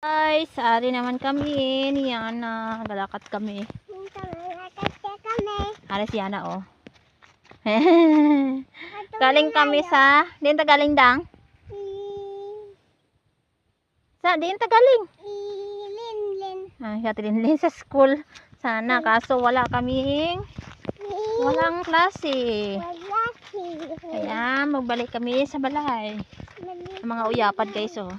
Guys, ari naman kami. Ni Yana. Galakat kami. Ari si Yana, oh. Galing kami sa... Diyan ta galing dang? Sa diyan ta galing? Linlin sa school. Sana. Kaso wala kaming... Walang klase. Kaya magbalik kami sa balay. Mga uyapad guys, oh.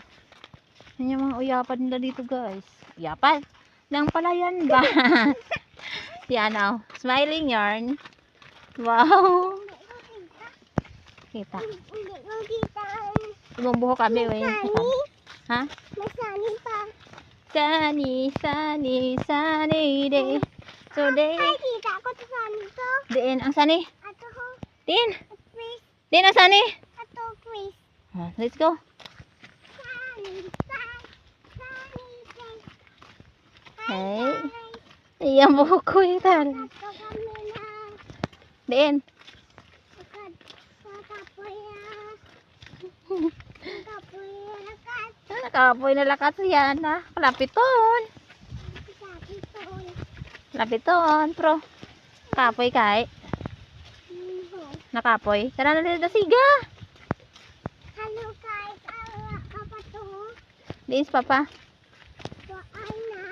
Yan yung mga uyapad nila dito guys. Uyapad? Nang palayan ba? Yan, oh. Smiling yarn. Wow. Kita. Bumubuho kami. Ha? May sani pa. Sunny day. So day. Ay, kita ko sa sani to. Diin ang sunny. Ato ho. Din. Chris. Din ang sunny. Ato Chris. Let's go. Sunny. Hey. Iyan buhok ko itan. Ato kami na. Din. Nakapoy na lakat siya na. Lapiton. Lapiton, pro. Kapoy kay. Nakapoy. Tara na dito siga. Hello guys. Papa to. Din si papa. Ana.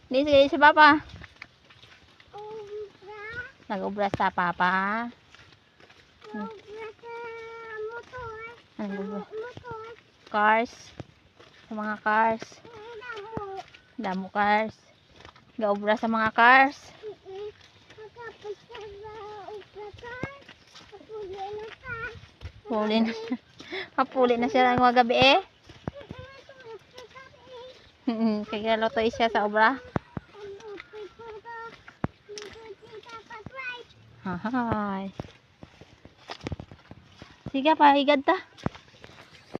Din si papa. Umbra. Nag-ubras sa papa. Umbra sa motor. Nag-ubras. Motor. Cars. Sa mga cars. Damo. Damo cars. Gaubra sa mga cars. Hapuli na. Hapuli na siya ng mga gabi eh. Kaya loto siya sa obra. Hahay. Sige pa, higad ta.